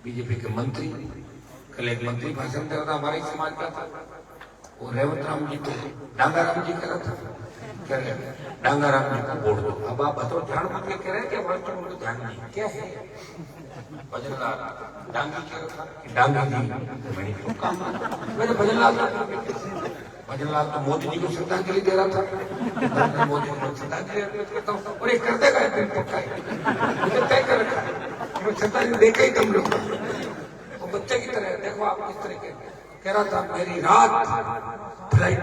BJP के मंत्री, कल एक मंत्री भाषण दे रहा था हमारे समाज का था, वो रेवंत राम जी को डांगा राम जी कह रहा था, कह रहे डांगा राम जी को वोट दो। अब आप बताओ ध्यान बुद्ध के कह रहे हैं कि वर्ष उनको ध्यान नहीं क्या है। भजनलाल डांगी कह रहा था कि डांगा जी मैंने क्यों काम मैंने भजनलाल तो मोदी जी को श्रद्धांजलि दे रहा था, मोदी जी को श्रद्धांजलि अर्पित करता हूँ और ये कर देगा दिन पक्का मुझे तय कर रखा है, श्रद्धांजलि देखा ही तुम लोग वो बच्चे की तरह देखो आप किस तरह के कह रहा था मेरी रात फ्लाइट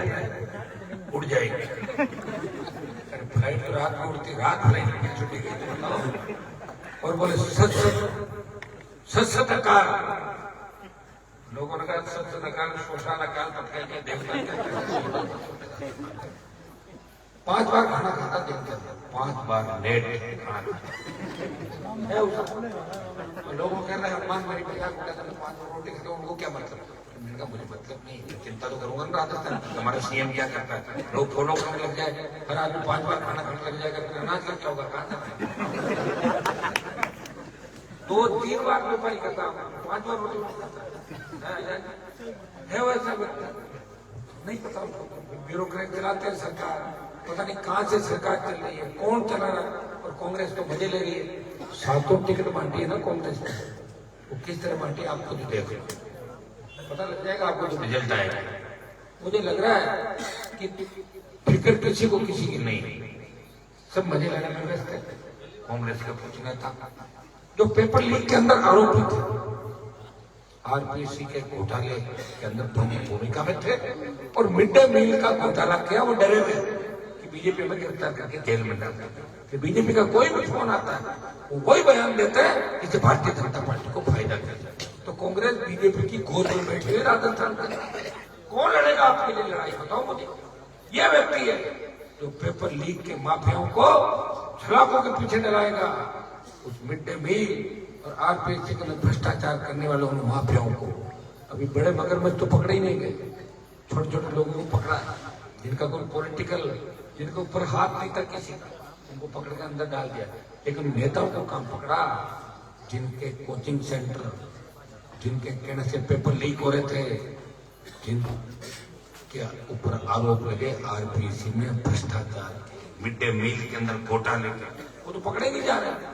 उड़ जाएगी, फ्लाइट तो रात में उड़ती, रात फ्लाइट में छुट्टी गई तो बताओ। और बोले सत अकाल, लोगों ने कहा सत अकाल शोषान अकाल पटकाई के देवता 5 बार खाना खाता देखते 5 बार लेट खाना है लोगों कह रहे हैं हनुमान मेरी मजाक उड़ा था 5 बार रोटी खाते उनको क्या मतलब। मैंने कहा मुझे मतलब नहीं, चिंता तो करूंगा ना राजस्थान हमारा सीएम क्या करता है, लोग फॉलो करने लग जाए, हर आदमी 5 बार खाना खाने लग जाएगा फिर अनाज का क्या होगा, कहा 2-3 बार रोपाई करता 5 बार रोटी खाता है वैसा व्यक्ति नहीं पता उनको। ब्यूरोक्रेट चलाते हैं सरकार, पता नहीं कहां से सरकार चल रही है, कौन चला रहा है, और कांग्रेस तो मजे ले रही है। 7 टिकट बांटी है ना कांग्रेस ने, वो किस तरह बांटी आपको तो देख लो, पता लग जाएगा आपको जो रिजल्ट आएगा। मुझे लग रहा है कि फिक्र किसी को किसी की नहीं, सब मजे लेने में व्यस्त है। कांग्रेस का कुछ नेता जो पेपर लीक के अंदर आरोपी थे, आरपीसी के घोटाले के अंदर प्रमुख भूमिका में थे और मिड डे मील का घोटाला किया, वो डरे हुए कि बीजेपी में गिरफ्तार करके जेल में डाल देंगे। बीजेपी का कोई भी फोन आता है वो वही बयान देते हैं जिससे भारतीय जनता पार्टी को फायदा मिलता है। तो कांग्रेस बीजेपी की गोद में बैठी हुई राजस्थान में, कौन लड़ेगा आपके लिए लड़ाई बताओ मुझे। यह व्यक्ति है जो पेपर लीक के माफियाओं को सलाखों के पीछे डलाएगा, उस मिड डे मील और आरपीएससी के भ्रष्टाचार करने वालों माफियाओं को। अभी बड़े मगरमच्छ तो पकड़े ही नहीं गए, छोटे छोटे लोगों को पकड़ा है जिनका कोई पॉलिटिकल, जिनके ऊपर हाथ नहीं था किसी का, उनको पकड़ के अंदर डाल दिया। लेकिन नेताओं को काम पकड़ा जिनके कोचिंग सेंटर, जिनके कहने से पेपर लीक हो रहे थे, जिनके ऊपर आरोप लगे आरपीएससी में भ्रष्टाचार, मिड डे मील के अंदर घोटाले के, वो तो पकड़े नहीं जा रहे।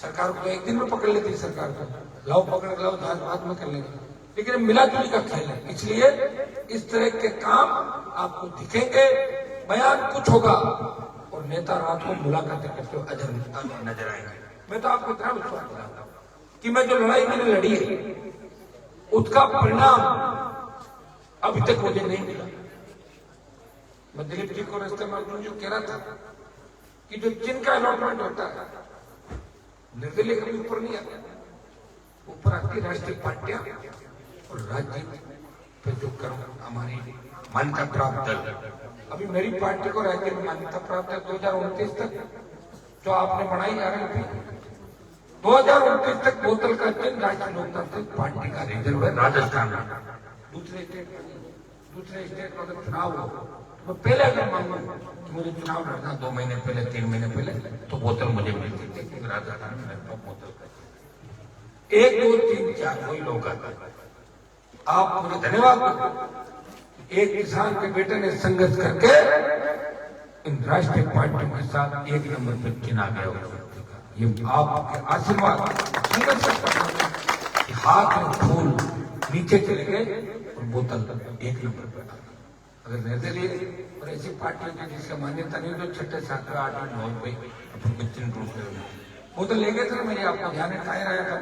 सरकार को 1 दिन में पकड़ लेती है, सरकार को लाओ पकड़ लाओ बाद में कर लेंगे, लेकिन मिलाजुली का खेल है। इसलिए इस तरह के काम आपको दिखेंगे, बयान कुछ होगा और नेता रात को मुलाकातें करते हुए अजर नजर आएंगे। मैं तो आपको इतना विश्वास दिलाता हूं कि मैं जो लड़ाई मैंने लड़ी है उसका परिणाम अभी तक मुझे नहीं मिला। मैं दिलीप जी को रास्ते में जो कह रहा था कि जो जिनका अलॉटमेंट होता है निर्दलीय कभी ऊपर नहीं आता, ऊपर आती राष्ट्रीय पार्टियां और राज्य पे जो कर्म हमारी मान्यता प्राप्त दल। अभी मेरी पार्टी को राज्य में मान्यता प्राप्त है 2029 तक, जो आपने बनाई आरएलपी 2029 तक बोतल का चिन्ह राष्ट्रीय लोकतांत्रिक पार्टी का रिजर्व है राजस्थान में। दूसरे स्टेट में अगर चुनाव हो तो पहले अगर मांगू कि मुझे चुनाव लड़ना 2 महीने पहले 3 महीने पहले तो बोतल मुझे मिलती थी, क्योंकि राजस्थान में मेरे पास बोतल का 1 2 3 4 वही लोग आप मुझे धन्यवाद। एक किसान के बेटे ने संघर्ष करके इन राष्ट्रीय पार्टियों के साथ 1 नंबर पर चुना गया। ये आपके आशीर्वाद हाथ में फूल नीचे चले गए और बोतल 1 नंबर पर। अगर निर्दलीय और ऐसी पार्टियों की जिसका मान्यता नहीं तो 6, 7, 8, 9 रुपए अपन को चिन्ह रूप में वो तो ले गए थे। मेरे आपको ध्यान है टायर आया था,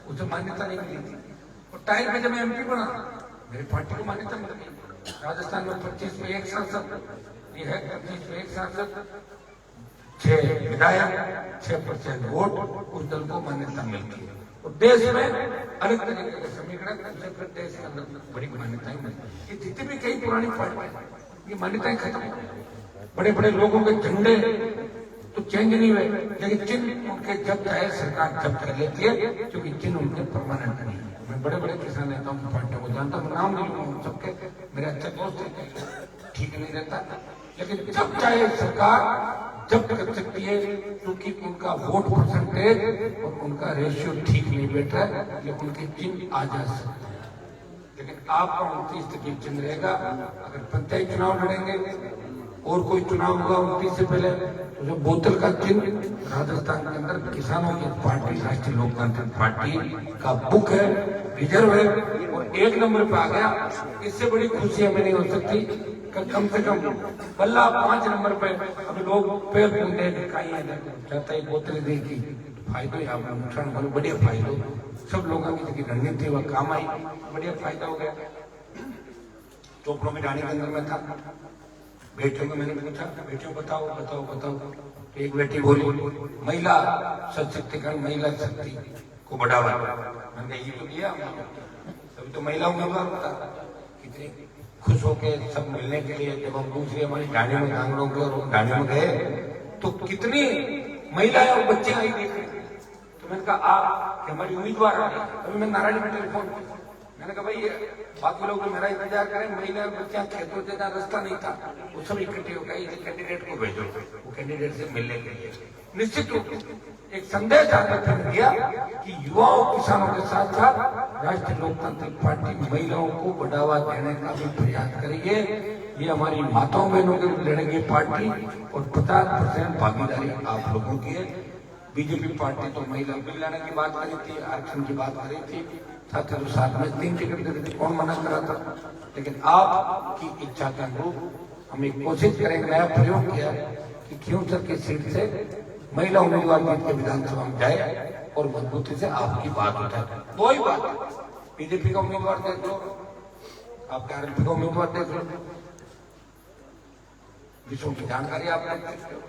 उसे मान्यता नहीं मिली थी। और टायर में जब मैं एमपी बना मेरी पार्टी को मान्यता मिल गई। राजस्थान में 25 में 1 सांसद, ये है 25 में 1 सांसद, 6 विधायक, 6% वोट, उस दल को मान्यता मिलती है। और देश में अलग तरीके के समीकरण, फिर देश के अंदर बड़ी मान्यताएं मिलती है। जितनी भी कई पुरानी पार्टी ये मान्यताएं खत्म हो गई। बड़े बड़े लोगों के झंडे तो चेंज नहीं हुए, लेकिन चिन्ह उनके जब चाहे सरकार जब्त कर लेती है, क्योंकि चिन्ह उनके परमानेंट नहीं है। मैं बड़े बड़े किसान नेताओं की पार्टियों को जानता हूँ, नाम नहीं लूंगा, सबके मेरे अच्छा दोस्त है, ठीक नहीं रहता, लेकिन जब चाहे सरकार जब्त कर सकती है, क्योंकि उनका वोट परसेंटेज और उनका रेशियो ठीक नहीं बैठ रहा है, लेकिन उनके चिन्ह आ जा सकते हैं। लेकिन आपका 29 तक ये चिन्ह रहेगा। अगर पंचायत चुनाव लड़ेंगे और कोई चुनाव होगा 29 से पहले, तो जो बोतल का चिन्ह राजस्थान के अंदर किसानों की पार्टी राष्ट्रीय लोकतांत्रिक पार्टी का बुक है, रिजर्व है और 1 नंबर पे आ गया। इससे बड़ी खुशी हमें नहीं हो सकती। कम से कम बल्ला 5 नंबर पे अब लोग पैर पूछते चाहता है बोतल देखी फायदो या नुकसान बहुत बढ़िया फायदो, सब लोगों की रणनीति वह काम आई, बढ़िया फायदा हो गया। चोपड़ों में रानी के अंदर में था, बेटियों को मैंने पूछा, बेटियों बताओ बताओ बताओ, तो एक बेटी बोली महिला सशक्तिकरण, महिला शक्ति को बढ़ावा। मैंने ये तो दिया, तभी तो महिला उम्मीदवार होता। कितनी खुश होके सब मिलने के लिए जब हम दूसरी हमारी गाड़ी में कांगड़ों के और गाड़ी में गए तो कितनी महिलाएं और बच्चे आई देख रहे। तो मैंने कहा आप हमारी उम्मीदवार आ रही। तभी मैं नारायण में टेलीफोन, मैंने कहा भाई बाकी लोग मेरा इंतजार करें, महिला और बच्चा खेतों से रास्ता नहीं था, वो सब इकट्ठे हो गए, इस कैंडिडेट को भेजो, वो कैंडिडेट से मिलने के लिए। निश्चित रूप से एक संदेश आगे दिया कि युवाओं किसानों के साथ साथ राष्ट्रीय लोकतांत्रिक पार्टी महिलाओं को बढ़ावा देने का भी प्रयास करेंगे। ये हमारी माताओं बहनों के लड़ेंगे पार्टी और 50% भागीदारी आप लोगों की है। बीजेपी पार्टी तो महिला बिल लाने की बात करी थी, आरक्षण की बात करी थी, साथ ही साथ में 3 टिकट देते थे, कौन मना करा था। लेकिन आपकी इच्छा के अनुरूप हम एक कोशिश करेंगे, नया प्रयोग किया कि खींवसर की सीट से महिला उम्मीदवार जीत के विधानसभा में जाए और मजबूती से आपकी बात उठाए। दो ही बात, बीजेपी का उम्मीदवार देख लो, आपके आरएलपी का उम्मीदवार देख लो, विषयों की जानकारी आप देख सकते हो,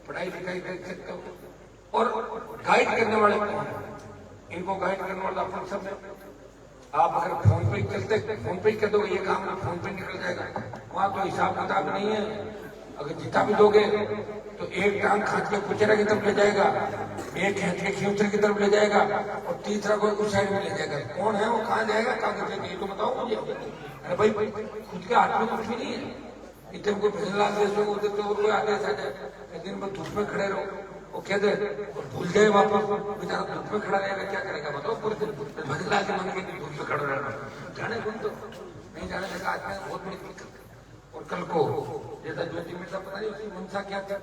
पढ़ाई लिखाई देख सकते हो और गाइड करने वाले कौन है, इनको गाइड करने वाला अपन सब है। आप अगर फोन पे चलते, फोन पे ही कर दोगे ये काम, फोन पे निकल जाएगा, वहां तो हिसाब किताब नहीं है। अगर जिता भी दोगे तो एक टांग खींच के कुचेरा की तरफ ले जाएगा, एक खींच के खींचर की तरफ ले जाएगा और तीसरा कोई उस साइड में ले जाएगा। कौन है वो, कहाँ जाएगा, कागज लेके, ये तो बताओ मुझे। अरे भाई खुद के हाथ में कुछ भी नहीं है। इतने कोई फैसला आदेश हो तो और कोई आदेश आ जाए, लेकिन मैं धूप में खड़े रहो, वो कह दे भूल जाए वापस, बेचारा धूप में खड़ा रहेगा, क्या करेगा बताओ। पूरे दिन भजला के मन के धूप में खड़ा रहना, जाने कौन तो नहीं जाने लगा। आज में बहुत बड़ी दिक्कत। और कल को जैसा ज्योति मिर्जा पता नहीं उसकी मनसा क्या था,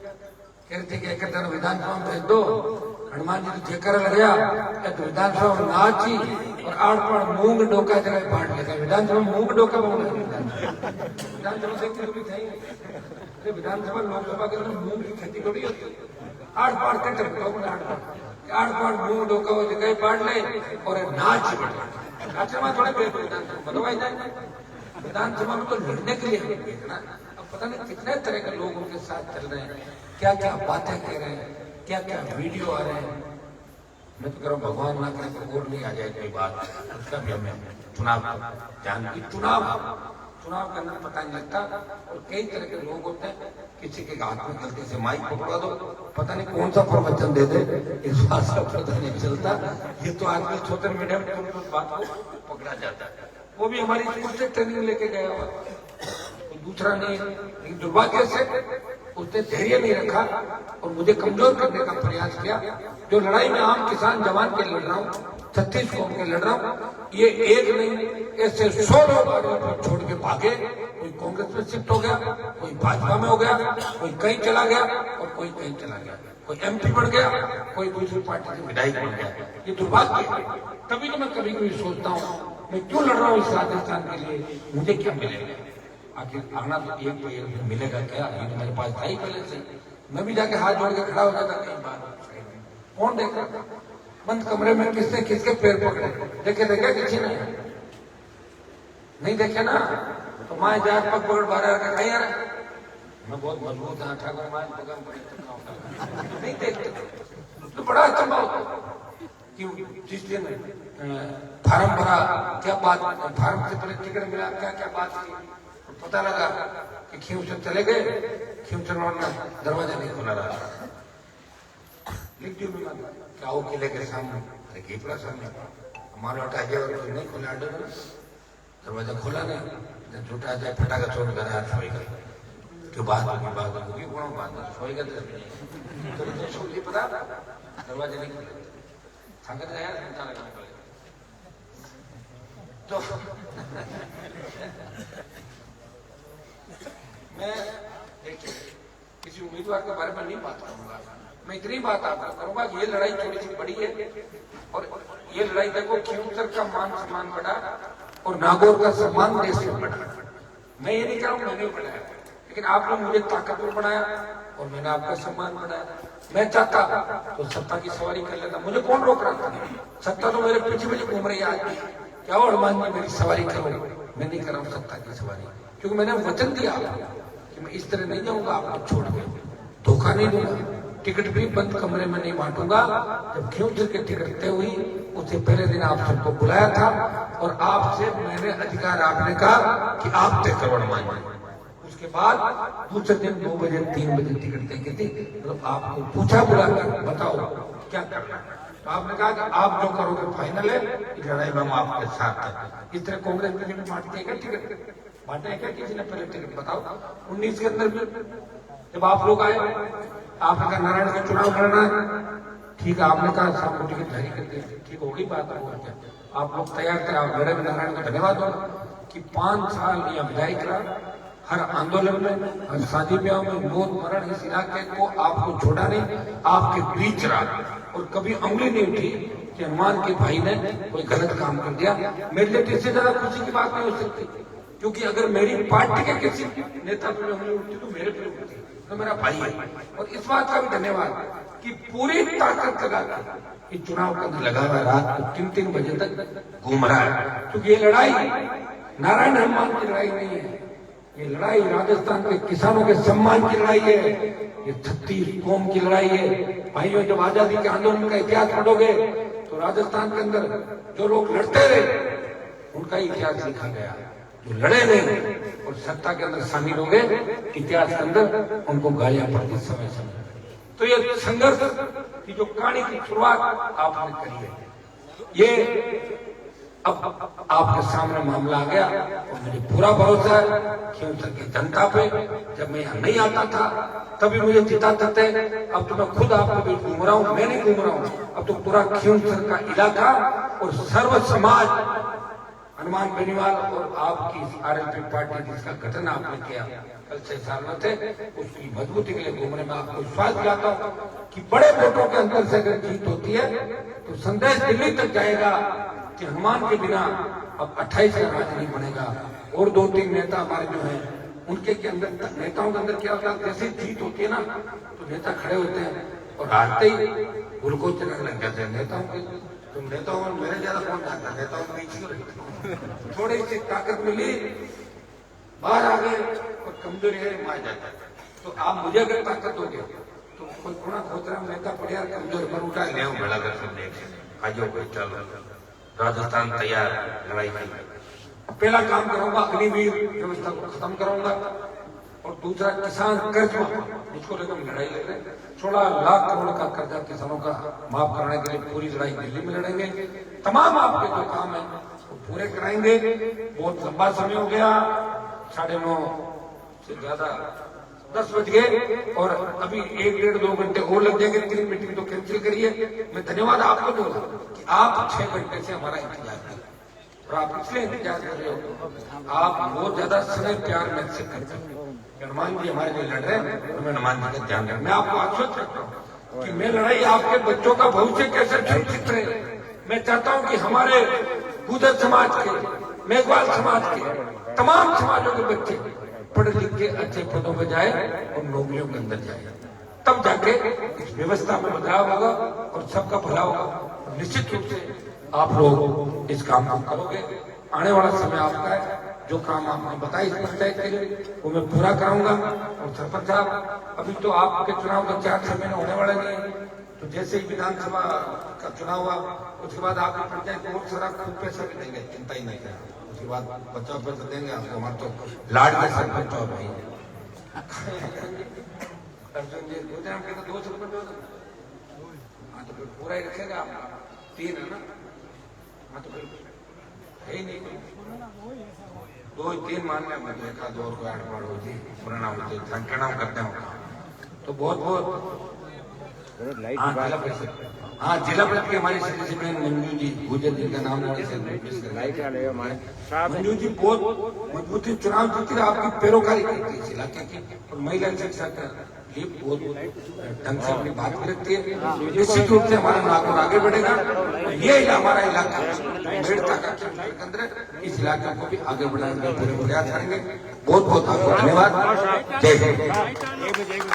कह रहे थे कि एक विधानसभा में भेज दो, हनुमान जी तो ठेकर लग गया तो विधानसभा में नाची और आड़ पाड़ मूंग डोका जगह बांट लेगा। विधानसभा में मूंग डोका विधानसभा से थे, विधानसभा लोकसभा के अंदर मूंग की खेती थोड़ी होती है। आड़ पाड़ कट आड़ पाड़ मूंग डोका वो जगह बांट ले और नाच नाचने में थोड़े बदलवाई जाए। विधानसभा में तो लड़ने के लिए देखना, अब पता नहीं कितने तरह के लोग उनके साथ चल रहे हैं, क्या क्या बातें कह रहे हैं, क्या क्या वीडियो आ रहे हैं। मैं तो कह रहा हूँ भगवान ना करे तो और नहीं आ जाए कोई बात, उसका भी हमें चुनाव ध्यान की। चुनाव का अंदर पता नहीं लगता और कई तरह के लोग होते हैं, किसी के हाथ में गलती से माइक पकड़ा दो, पता नहीं कौन सा प्रवचन दे दे, इस बात का पता नहीं चलता। ये तो आजकल सोशल मीडिया में तुरंत बात को पकड़ा जाता है। वो भी हमारी स्कूल से ट्रेनिंग लेके गया हुआ, तो दूसरा नहीं। लेकिन दुर्भाग्य से उसने धैर्य नहीं रखा और मुझे कमजोर करने का प्रयास किया। जो लड़ाई में आम किसान जवान के लड़ रहा हूँ, 36 कौम के लड़ रहा हूँ, ये एक नहीं ऐसे 100 लोग छोड़ के भागे। कोई कांग्रेस में शिफ्ट हो गया, कोई भाजपा में हो गया, कोई कहीं चला गया और कोई कहीं चला गया, कोई MP बन गया, कोई दूसरी पार्टी से विधायक बन गया। ये दुर्भाग्य है। तभी तो मैं कभी कभी सोचता हूँ मैं क्यों लड़ रहा हूँ इस राजस्थान के लिए, मुझे क्या मिलेगा। आखिर आना तो एक मिलेगा क्या, ये तो मेरे पास था ही पहले से। मैं भी जाके हाथ जोड़ के खड़ा हो जाता कई बार। कौन देख रहा, बंद कमरे में किसने किसके पैर पकड़े, देखे किसी ने नहीं देखे ना। तो माए जात पग पकड़ बारह कहीं यार मैं बहुत मजबूत था, ठाकुर माए पकड़ नहीं देखते। तो बड़ा अचंभा होता कि जिस दिन फार्म भरा, क्या बात, फार्म से पहले टिकट मिला, क्या क्या बात की, पता लगा कि खींवसर चले गए, खींवसर वाला दरवाजा नहीं खुला रहा। लिख दी क्या हो किले के सामने, अरे केपड़ा सामने हमारा हटा गया और नहीं खुला, दरवाजा खोला नहीं, झूठा जाए फटाखा छोड़ कर जो बात होगी गुणों बात सोएगा तो सोई पता दरवाजे नहीं खुले संगत गया घंटा लगाने पड़ेगा तो मैं देखिए किसी उम्मीदवार के बारे में नहीं बात करूंगा, मैं इतनी बात आपको करूंगा ये लड़ाई थोड़ी सी बड़ी है और ये लड़ाई देखो खियोंसर का मान सम्मान बढ़ा और नागौर का सम्मान देश में बढ़ा। मैं ये नहीं कह रहा हूं मैंने बढ़ाया, लेकिन आपने मुझे ताकतवर बनाया और मैंने आपका सम्मान बढ़ाया। मैं चाहता तो सत्ता की सवारी कर लेता, मुझे कौन रोक रहा था? सत्ता तो मेरे पीछे पीछे घूम रही है आज क्या और मान जी मेरी सवारी करो, मैं नहीं कर रहा हूँ सत्ता की सवारी, क्योंकि मैंने वचन दिया कि मैं इस तरह नहीं जाऊंगा आपको छोड़ के, धोखा नहीं दूंगा, टिकट भी बंद कमरे में नहीं बांटूंगा। जब खियोंसर की टिकट तय हुई उससे पहले दिन आप सबको बुलाया था और आपसे मैंने अधिकार आपने कहा कि आप तय करो मान। उसके बाद दूसरे दिन 2 बजे 3 बजे टिकट तय की थी, मतलब आपको पूछा बुलाकर बताओ क्या करना है, तो आपने कहा कि आप जो करोगे फाइनल है, इस लड़ाई में हम आपके साथ हैं। इस तरह कांग्रेस में भी बांटते हैं टिकट, बांटे हैं क्या किसी ने पहले टिकट बताओ? 19 के अंदर भी जब आप लोग आए आपने कहा नारायण का चुनाव लड़ना है, ठीक है आपने कहा सामने टिकट जारी कर दिया, ठीक होगी बात क्या आप लोग तैयार थे, आप लड़े। नारायण को धन्यवाद हो कि 5 साल यह विधायक रहा, हर आंदोलन में हर शादी ब्याह में मौत मरण इस इलाके को आपको छोड़ा नहीं, आपके बीच रहा और कभी उंगली नहीं उठी कि हनुमान के भाई ने कोई गलत काम कर दिया। मेरे लिए इससे ज्यादा खुशी की बात नहीं हो सकती, क्योंकि अगर मेरी पार्टी के किसी नेता पर उंगली उठती तो मेरे पर उठती, तो मेरा भाई है। और इस बात का भी धन्यवाद कि पूरी ताकत लगाकर इस चुनाव के अंदर लगा हुआ रात को 3-3 बजे तक घूम रहा है, क्योंकि ये लड़ाई नारायण हनुमान की लड़ाई नहीं है, ये लड़ाई राजस्थान के किसानों के सम्मान की लड़ाई है, ये 36 कौम की लड़ाई है। भाइयों जब आजादी के आंदोलन का इतिहास पढ़ोगे तो राजस्थान के अंदर जो लोग लड़ते रहे उनका इतिहास लिखा गया, जो लड़े नहीं और सत्ता के अंदर शामिल हो गए इतिहास के अंदर उनको गालियां पड़ती समय समय। तो ये संघर्ष की जो कहानी की शुरुआत आपने करी है, ये अब आपके सामने मामला आ गया और मुझे पूरा भरोसा है खियोंसर की जनता पे। जब मैं यहाँ नहीं आता था तभी मुझे जिताते थे, अब तो मैं खुद आपके बीच घूम रहा हूँ, मैं नहीं घूम रहा हूँ, अब तो पूरा खियोंसर का इलाका और सर्व समाज हनुमान बेनीवाल और आपकी आरएलपी पार्टी जिसका गठन आपने किया कल से साल में थे, उसकी मजबूती के लिए घूमने में आपको विश्वास दिलाता हूँ कि बड़े वोटों के अंदर से अगर जीत होती है तो संदेश दिल्ली तक जाएगा कि हनुमान के बिना अब 28 का राज नहीं बनेगा। और 2-3 नेता हमारे जो हैं उनके के अंदर नेताओं के अंदर क्या होता है, जैसे जीत होती है ना तो नेता खड़े होते हैं और हारते ही ग्लूकोज चलाने लग जाते हैं नेताओं के। तो नेताओं में मेरे ज्यादा कौन जाता है, नेताओं में पीछे थोड़ी सी ताकत मिली बाहर आ गए और कमजोरी है मार जाता है। तो आप मुझे अगर ताकत दोगे तो कोई कोना खोतरा नेता बढ़िया कमजोर पर उठा ले बड़ा कर सकते आज कोई चलो राजस्थान तैयार लड़ाई की। पहला काम करूंगा अग्निवीर व्यवस्था को खत्म करूंगा और दूसरा किसान कर्ज उसको लेकर लड़ाई लड़ रहे 16 लाख करोड़ का कर्जा किसानों का माफ कराने के लिए पूरी लड़ाई दिल्ली में लड़ेंगे। तमाम आपके जो काम है वो पूरे कराएंगे। बहुत लंबा समय हो गया, 9:30 से ज्यादा 10 बज गए और अभी 1-1.5-2 घंटे और लग जाएंगे। 3 मीटिंग तो कैंसिल करिए। मैं धन्यवाद आपको दूंगा कि आप 6 घंटे से हमारा इंतजार करें और आप इसलिए इंतजार कर रहे हो, आप बहुत ज्यादा समय प्यार में से करते हो। हनुमान जी हमारे लिए लड़ रहे हैं, मैं हनुमान जी का ध्यान रखना। मैं आपको आश्वस्त करता हूँ कि मैं लड़ाई आपके बच्चों का भविष्य कैसे सुरक्षित रहे। मैं चाहता हूँ कि हमारे गुर्जर समाज के, मेघवाल समाज के, तमाम समाजों के बच्चे पढ़ लिख के अच्छे पदों पर जाए और नौकरियों के अंदर जाए, तब जाके इस व्यवस्था में बदलाव होगा और सबका भला होगा। निश्चित रूप से आप लोग इस काम को करोगे। आने वाला समय आपका है, जो काम आपने बताया इस पंचायत के लिए वो मैं पूरा कराऊंगा। और सरपंच साहब अभी तो आपके चुनाव का 4-6 महीने होने वाले नहीं, तो जैसे ही विधानसभा का चुनाव हुआ उसके बाद आपकी पंचायत बहुत सारा खूब पैसा भी देंगे, चिंता ही नहीं करें। उसके बाद बच्चा पैसा देंगे आपको, हमारे तो लाड के सरपंच हो भाई गुजरात के तो 2 सरपंच हो, हाँ तो फिर पूरा ही रखेगा आप 3 है ना। हाँ तो फिर है ही नहीं। 2-3 मानने में तो एकाध और को ऐड पड़ो जी प्रणाम होते प्रणाम करते हो तो बहुत बहुत। हाँ जिला परिषद की हमारी सदस्य बहन मंजू जी गुजर जी का नाम मंजू जी बहुत मजबूती चुनाव जीती आपकी पैरोकारी करती है इस इलाके की और महिला शिक्षा का ये बहुत ढंग से अपनी बात भी रखती है। निश्चित रूप से हमारा नागपुर आगे बढ़ेगा। ये हमारा इलाका बेड़ता का केंद्र है, इस इलाके को भी आगे बढ़ाने का पूरे प्रयास करेंगे। बहुत बहुत आपको धन्यवाद। जय हिंद।